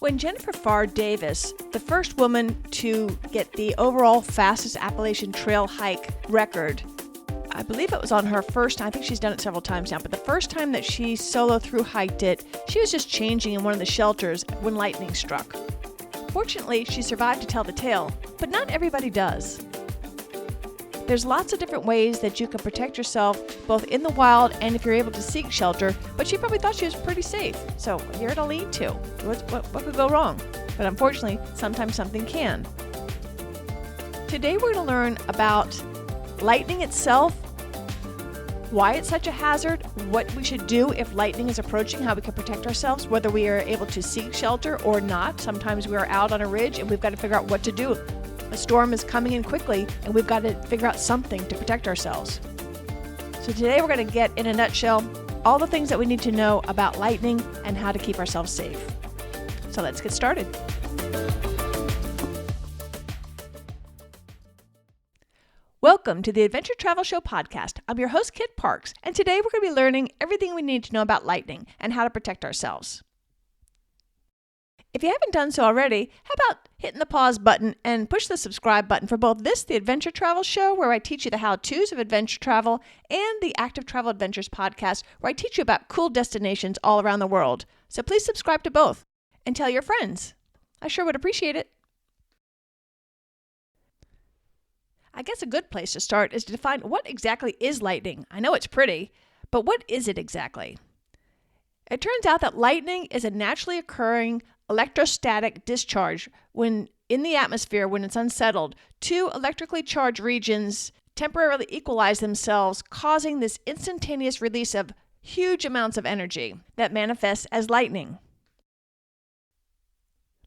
When Jennifer Farr Davis, the first woman to get the overall fastest Appalachian Trail hike record, I believe it was on her first time. I think she's done it several times now, but the first time that she solo through hiked it, she was just changing in one of the shelters when lightning struck. Fortunately, she survived to tell the tale, but not everybody does. There's lots of different ways that you can protect yourself, both in the wild and if you're able to seek shelter, but she probably thought she was pretty safe. So here it'll lead to. What could go wrong? But unfortunately, sometimes something can. Today we're going to learn about lightning itself, why it's such a hazard, what we should do if lightning is approaching, how we can protect ourselves, whether we are able to seek shelter or not. Sometimes we are out on a ridge and we've got to figure out what to do. A storm is coming in quickly and we've got to figure out something to protect ourselves. So today we're going to get, in a nutshell, all the things that we need to know about lightning and how to keep ourselves safe. So let's get started. Welcome to the Adventure Travel Show podcast. I'm your host, Kit Parks, and today we're going to be learning everything we need to know about lightning and how to protect ourselves. If you haven't done so already, how about hitting the pause button and push the subscribe button for both this, the Adventure Travel Show, where I teach you the how-tos of adventure travel, and the Active Travel Adventures podcast, where I teach you about cool destinations all around the world. So please subscribe to both and tell your friends. I sure would appreciate it. I guess a good place to start is to define what exactly is lightning. I know it's pretty, but what is it exactly? It turns out that lightning is a naturally occurring electrostatic discharge when in the atmosphere, when it's unsettled, two electrically charged regions temporarily equalize themselves, causing this instantaneous release of huge amounts of energy that manifests as lightning.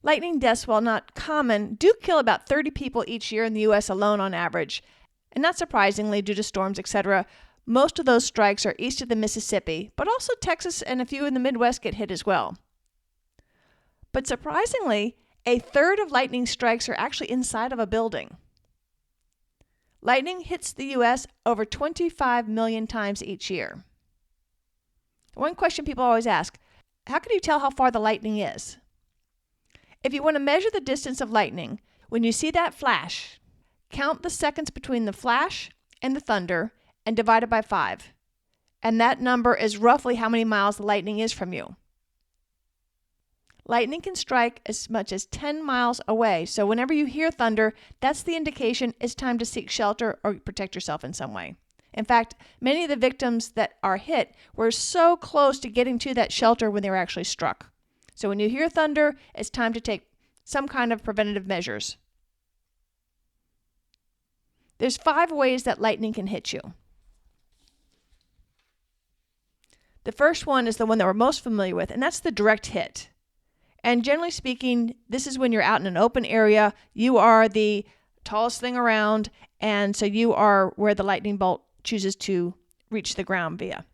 Lightning deaths, while not common, do kill about 30 people each year in the U.S. alone on average. And not surprisingly, due to storms, etc., most of those strikes are east of the Mississippi, but also Texas and a few in the Midwest get hit as well. But surprisingly, a third of lightning strikes are actually inside of a building. Lightning hits the U.S. over 25 million times each year. One question people always ask, how can you tell how far the lightning is? If you want to measure the distance of lightning, when you see that flash, count the seconds between the flash and the thunder and divide it by 5. And that number is roughly how many miles the lightning is from you. Lightning can strike as much as 10 miles away, so whenever you hear thunder, that's the indication it's time to seek shelter or protect yourself in some way. In fact, many of the victims that are hit were so close to getting to that shelter when they were actually struck. So when you hear thunder, it's time to take some kind of preventative measures. There's 5 ways that lightning can hit you. The first one is the one that we're most familiar with, and that's the direct hit. And generally speaking, this is when you're out in an open area, you are the tallest thing around, and so you are where the lightning bolt chooses to reach the ground via.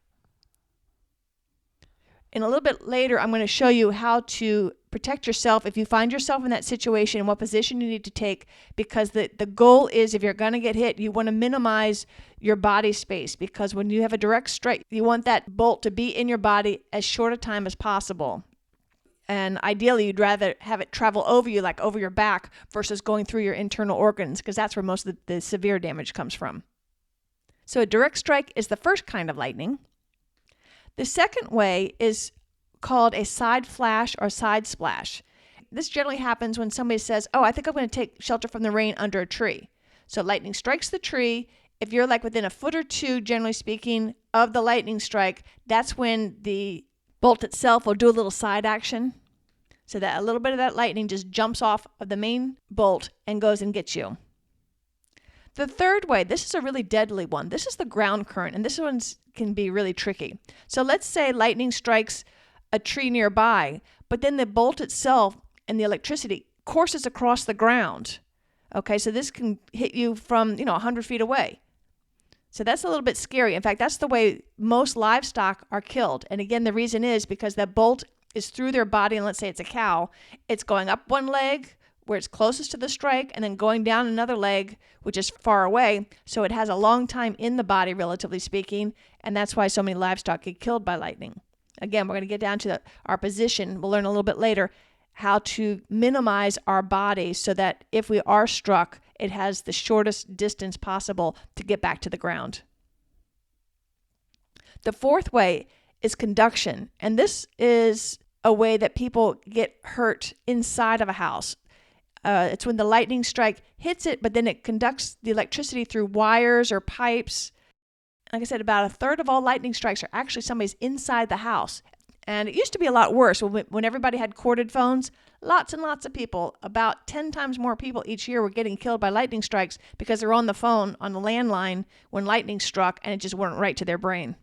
And a little bit later, I'm going to show you how to protect yourself if you find yourself in that situation and what position you need to take, because the goal is, if you're going to get hit, you want to minimize your body space, because when you have a direct strike, you want that bolt to be in your body as short a time as possible. And ideally, you'd rather have it travel over you, like over your back, versus going through your internal organs, because that's where most of the severe damage comes from. So a direct strike is the first kind of lightning. The second way is called a side flash or side splash. This generally happens when somebody says, oh, I think I'm going to take shelter from the rain under a tree. So lightning strikes the tree. If you're like within a foot or two, generally speaking, of the lightning strike, that's when the bolt itself will do a little side action, so that a little bit of that lightning just jumps off of the main bolt and goes and gets you. The third way, this is a really deadly one. This is the ground current, and this one can be really tricky. So let's say lightning strikes a tree nearby, but then the bolt itself and the electricity courses across the ground. Okay, so this can hit you from 100 feet away. So that's a little bit scary. In fact, that's the way most livestock are killed. And again, the reason is because that bolt is through their body, and let's say it's a cow, it's going up one leg where it's closest to the strike, and then going down another leg, which is far away. So it has a long time in the body, relatively speaking, and that's why so many livestock get killed by lightning. Again, we're going to get down to our position. We'll learn a little bit later how to minimize our body so that if we are struck, it has the shortest distance possible to get back to the ground. The fourth way is conduction, and this is a way that people get hurt inside of a house. It's when the lightning strike hits it, but then it conducts the electricity through wires or pipes. Like I said, about a third of all lightning strikes are actually somebody's inside the house. And it used to be a lot worse when everybody had corded phones. Lots and lots of people, about 10 times more people each year, were getting killed by lightning strikes because they were on the phone on the landline when lightning struck and it just went right to their brain.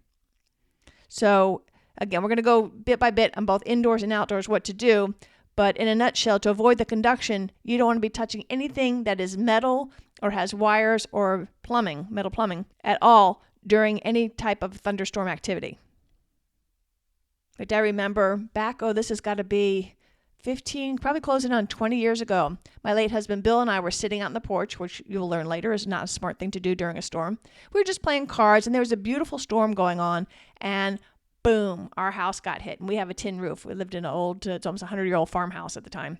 So again, we're going to go bit by bit on both indoors and outdoors what to do. But in a nutshell, to avoid the conduction, you don't want to be touching anything that is metal or has wires or plumbing, metal plumbing, at all during any type of thunderstorm activity. But I remember back, this has got to be 15, probably closing on 20 years ago. My late husband Bill and I were sitting out on the porch, which you'll learn later is not a smart thing to do during a storm. We were just playing cards, and there was a beautiful storm going on, and boom, our house got hit. And we have a tin roof. We lived in an old, it's almost 100-year-old farmhouse at the time.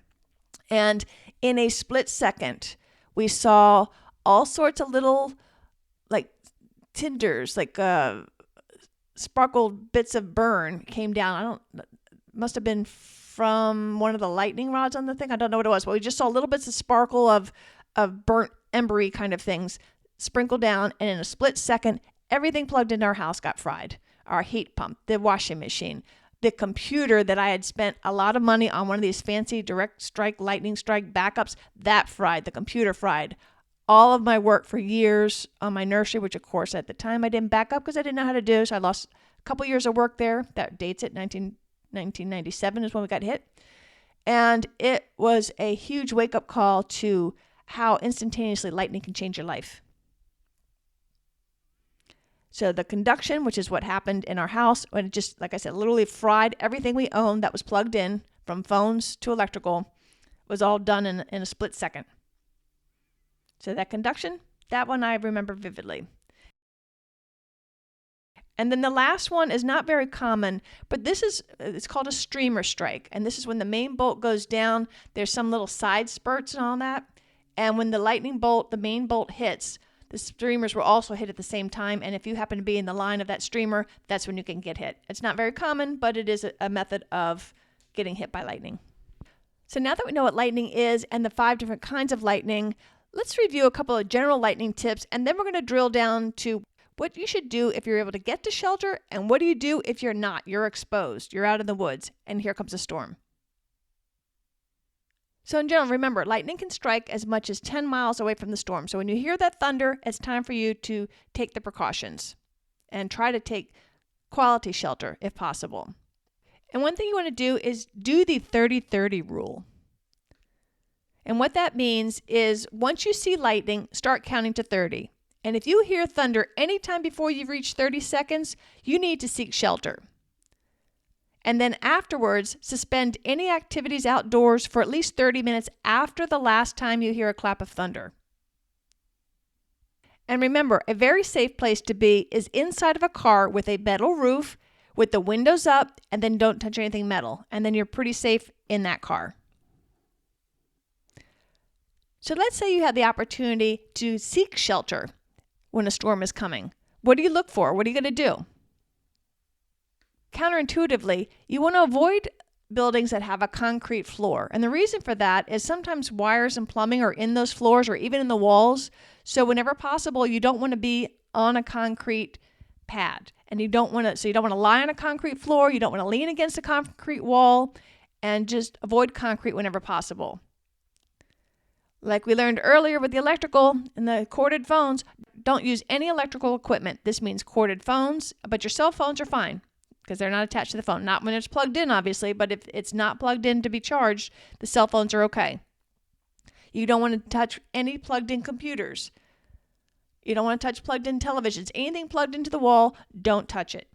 And in a split second, we saw all sorts of little, like, tinders, like sparkled bits of burn came down. Must have been from one of the lightning rods on the thing. I don't know what it was, but we just saw little bits of sparkle of burnt embery kind of things sprinkle down. And in a split second, everything plugged into our house got fried. Our heat pump, the washing machine, the computer that I had spent a lot of money on, one of these fancy direct strike, lightning strike backups, that fried. The computer fried. All of my work for years on my nursery, which of course at the time I didn't back up because I didn't know how to do. So I lost a couple years of work there. That dates it. 1997 is when we got hit. And it was a huge wake-up call to how instantaneously lightning can change your life. So the conduction, which is what happened in our house, when it just, like I said, literally fried everything we owned that was plugged in, from phones to electrical, was all done in a split second. So that conduction, that one I remember vividly. And then the last one is not very common, but it's called a streamer strike. And this is when the main bolt goes down. There's some little side spurts and all that. And when the lightning bolt, the main bolt hits, the streamers will also hit at the same time. And if you happen to be in the line of that streamer, that's when you can get hit. It's not very common, but it is a method of getting hit by lightning. So now that we know what lightning is and the 5 different kinds of lightning, let's review a couple of general lightning tips, and then we're going to drill down to what you should do if you're able to get to shelter, and what do you do if you're not? You're exposed. You're out in the woods, and here comes a storm. So in general, remember, lightning can strike as much as 10 miles away from the storm. So when you hear that thunder, it's time for you to take the precautions and try to take quality shelter if possible. And one thing you want to do is do the 30-30 rule. And what that means is once you see lightning, start counting to 30. And if you hear thunder anytime before you've reached 30 seconds, you need to seek shelter. And then afterwards, suspend any activities outdoors for at least 30 minutes after the last time you hear a clap of thunder. And remember, a very safe place to be is inside of a car with a metal roof, with the windows up, and then don't touch anything metal. And then you're pretty safe in that car. So let's say you have the opportunity to seek shelter when a storm is coming. What do you look for? What are you going to do? Counterintuitively, you want to avoid buildings that have a concrete floor. And the reason for that is sometimes wires and plumbing are in those floors or even in the walls. So whenever possible, you don't want to be on a concrete pad. And you don't want to lie on a concrete floor. You don't want to lean against a concrete wall, and just avoid concrete whenever possible. Like we learned earlier with the electrical and the corded phones, don't use any electrical equipment. This means corded phones, but your cell phones are fine because they're not attached to the phone. Not when it's plugged in, obviously, but if it's not plugged in to be charged, the cell phones are okay. You don't want to touch any plugged in computers. You don't want to touch plugged in televisions. Anything plugged into the wall, don't touch it.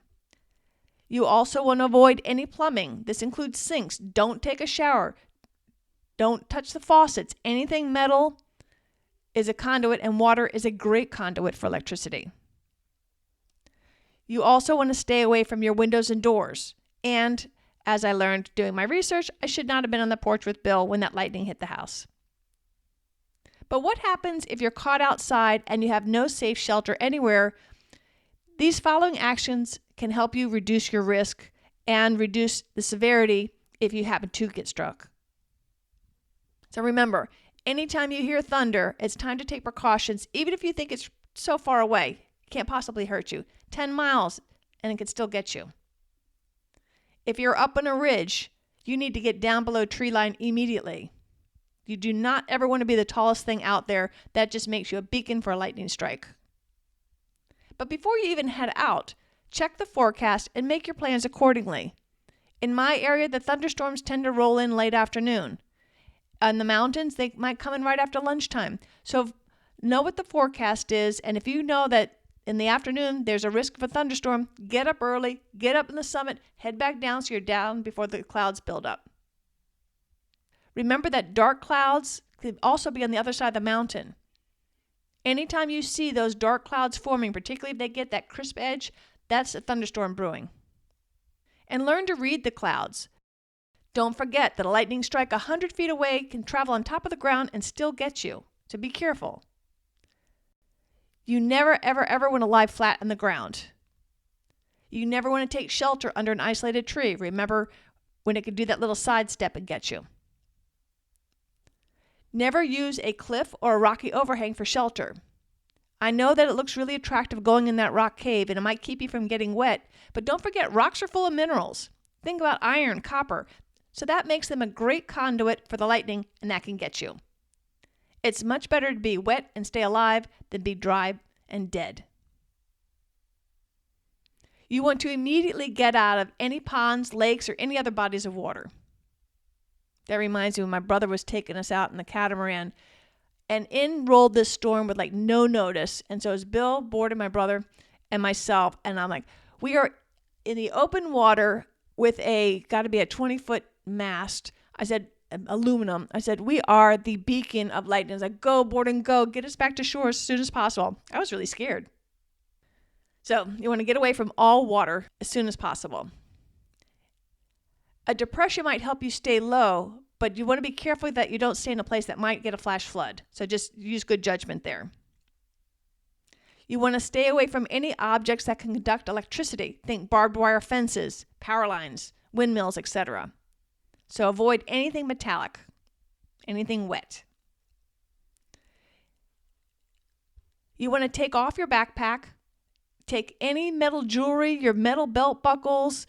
You also want to avoid any plumbing. This includes sinks. Don't take a shower. Don't touch the faucets. Anything metal is a conduit, and water is a great conduit for electricity. You also want to stay away from your windows and doors. And as I learned doing my research, I should not have been on the porch with Bill when that lightning hit the house. But what happens if you're caught outside and you have no safe shelter anywhere? These following actions can help you reduce your risk and reduce the severity if you happen to get struck. So remember, anytime you hear thunder, it's time to take precautions, even if you think it's so far away. It can't possibly hurt you. 10 miles, and it could still get you. If you're up on a ridge, you need to get down below tree line immediately. You do not ever want to be the tallest thing out there. That just makes you a beacon for a lightning strike. But before you even head out, check the forecast and make your plans accordingly. In my area, the thunderstorms tend to roll in late afternoon. On the mountains, they might come in right after lunchtime. So know what the forecast is, and if you know that in the afternoon there's a risk of a thunderstorm, get up early, get up in the summit, head back down so you're down before the clouds build up. Remember that dark clouds could also be on the other side of the mountain. Anytime you see those dark clouds forming, particularly if they get that crisp edge, that's a thunderstorm brewing. And learn to read the clouds. Don't forget that a lightning strike 100 feet away can travel on top of the ground and still get you, so be careful. You never, ever, ever want to lie flat on the ground. You never want to take shelter under an isolated tree. Remember when it could do that little sidestep and get you. Never use a cliff or a rocky overhang for shelter. I know that it looks really attractive going in that rock cave and it might keep you from getting wet, but don't forget rocks are full of minerals. Think about iron, copper, so that makes them a great conduit for the lightning and that can get you. It's much better to be wet and stay alive than be dry and dead. You want to immediately get out of any ponds, lakes, or any other bodies of water. That reminds me when my brother was taking us out in the catamaran, and in rolled this storm with like no notice. And so it was Bill, Board, and my brother, and myself. And I'm like, we are in the open water with got to be a 20-foot mast. I said, aluminum. I said, we are the beacon of lightning. I was like, go, Board, and go. Get us back to shore as soon as possible. I was really scared. So you want to get away from all water as soon as possible. A depression might help you stay low, but you want to be careful that you don't stay in a place that might get a flash flood. So just use good judgment there. You want to stay away from any objects that can conduct electricity. Think barbed wire fences, power lines, windmills, etc. So avoid anything metallic, anything wet. You want to take off your backpack, take any metal jewelry, your metal belt buckles,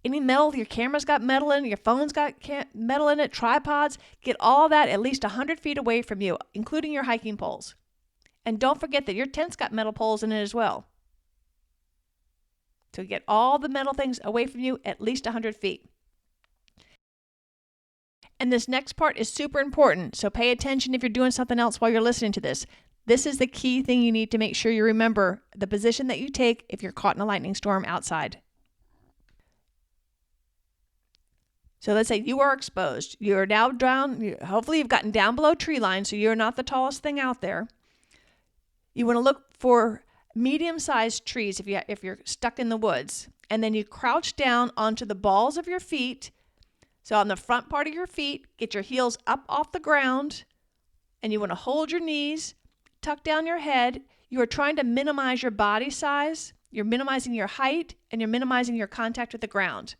any metal, your camera's got metal in it, your phone's got metal in it, tripods, get all that at least 100 feet away from you, including your hiking poles. And don't forget that your tent's got metal poles in it as well. So get all the metal things away from you at least 100 feet. And this next part is super important, so pay attention if you're doing something else while you're listening to this. This is the key thing you need to make sure you remember, the position that you take if you're caught in a lightning storm outside. So let's say you are exposed. You're now down, hopefully you've gotten down below tree line, so you're not the tallest thing out there. You want to look for medium-sized trees if you're stuck in the woods. And then you crouch down onto the balls of your feet. So on the front part of your feet, get your heels up off the ground. And you want to hold your knees, tuck down your head. You are trying to minimize your body size. You're minimizing your height, and you're minimizing your contact with the ground.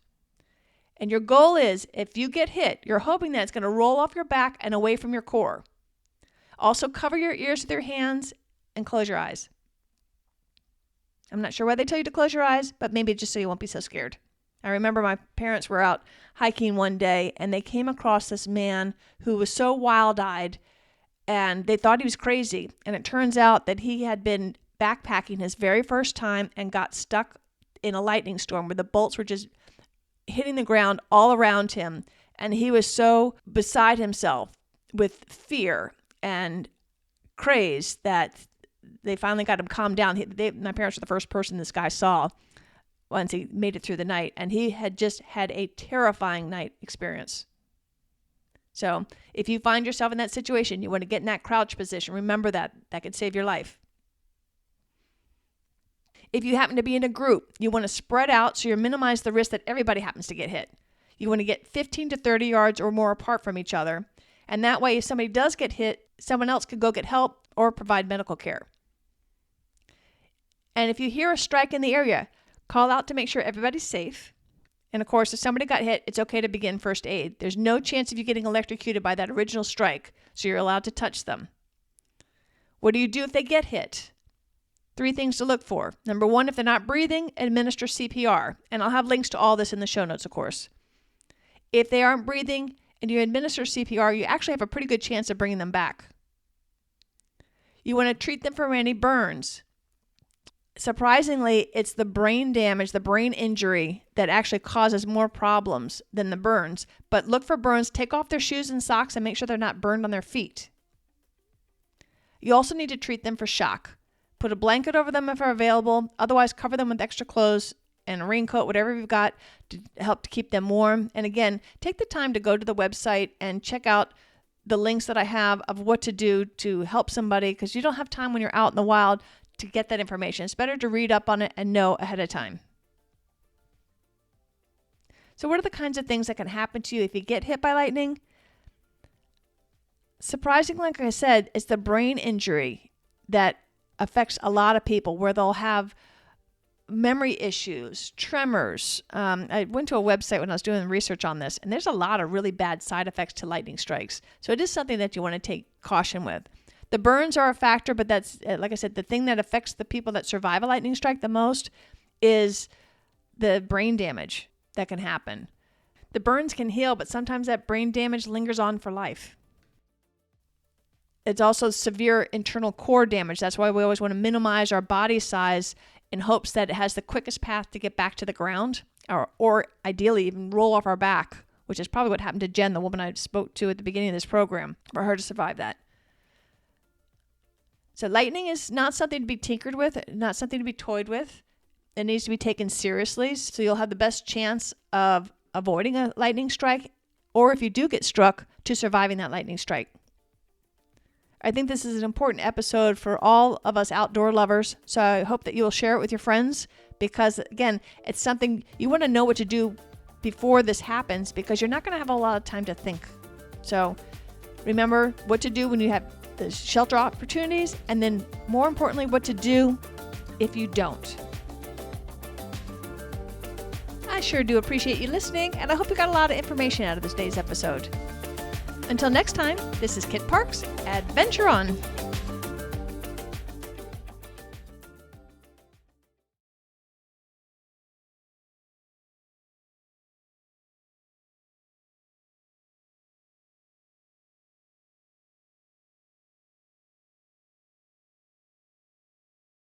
And your goal is, if you get hit, you're hoping that it's going to roll off your back and away from your core. Also, cover your ears with your hands and close your eyes. I'm not sure why they tell you to close your eyes, but maybe just so you won't be so scared. I remember my parents were out hiking one day, and they came across this man who was so wild-eyed, and they thought he was crazy. And it turns out that he had been backpacking his very first time and got stuck in a lightning storm where the bolts were just hitting the ground all around him, and he was so beside himself with fear and craze that they finally got him calmed down. My parents were the first person this guy saw once he made it through the night, and he had just had a terrifying night experience. So if you find yourself in that situation, you want to get in that crouch position. Remember that could save your life. If you happen to be in a group, you want to spread out so you minimize the risk that everybody happens to get hit. You want to get 15 to 30 yards or more apart from each other. And that way, if somebody does get hit, someone else could go get help or provide medical care. And if you hear a strike in the area, call out to make sure everybody's safe. And of course, if somebody got hit, it's okay to begin first aid. There's no chance of you getting electrocuted by that original strike, so you're allowed to touch them. What do you do if they get hit? 3 things to look for. Number 1, if they're not breathing, administer CPR. And I'll have links to all this in the show notes, of course. If they aren't breathing and you administer CPR, you actually have a pretty good chance of bringing them back. You want to treat them for any burns. Surprisingly, it's the brain damage, the brain injury that actually causes more problems than the burns. But look for burns, take off their shoes and socks and make sure they're not burned on their feet. You also need to treat them for shock. Put a blanket over them if available. Otherwise, cover them with extra clothes and a raincoat, whatever you've got to help to keep them warm. And again, take the time to go to the website and check out the links that I have of what to do to help somebody, because you don't have time when you're out in the wild to get that information. It's better to read up on it and know ahead of time. So what are the kinds of things that can happen to you if you get hit by lightning? Surprisingly, like I said, it's the brain injury that affects a lot of people, where they'll have memory issues, tremors. I went to a website when I was doing research on this, and there's a lot of really bad side effects to lightning strikes. So it is something that you want to take caution with. The burns are a factor, but that's, like I said, the thing that affects the people that survive a lightning strike the most is the brain damage that can happen. The burns can heal, but sometimes that brain damage lingers on for life. It's also severe internal core damage. That's why we always want to minimize our body size in hopes that it has the quickest path to get back to the ground, or ideally even roll off our back, which is probably what happened to Jen, the woman I spoke to at the beginning of this program, for her to survive that. So lightning is not something to be tinkered with, not something to be toyed with. It needs to be taken seriously, so you'll have the best chance of avoiding a lightning strike, or if you do get struck, to surviving that lightning strike. I think this is an important episode for all of us outdoor lovers, so I hope that you will share it with your friends, because again, it's something you want to know what to do before this happens, because you're not going to have a lot of time to think. So remember what to do when you have the shelter opportunities, and then more importantly, what to do if you don't. I sure do appreciate you listening, and I hope you got a lot of information out of this day's episode. Until next time, this is Kit Parks. Adventure on!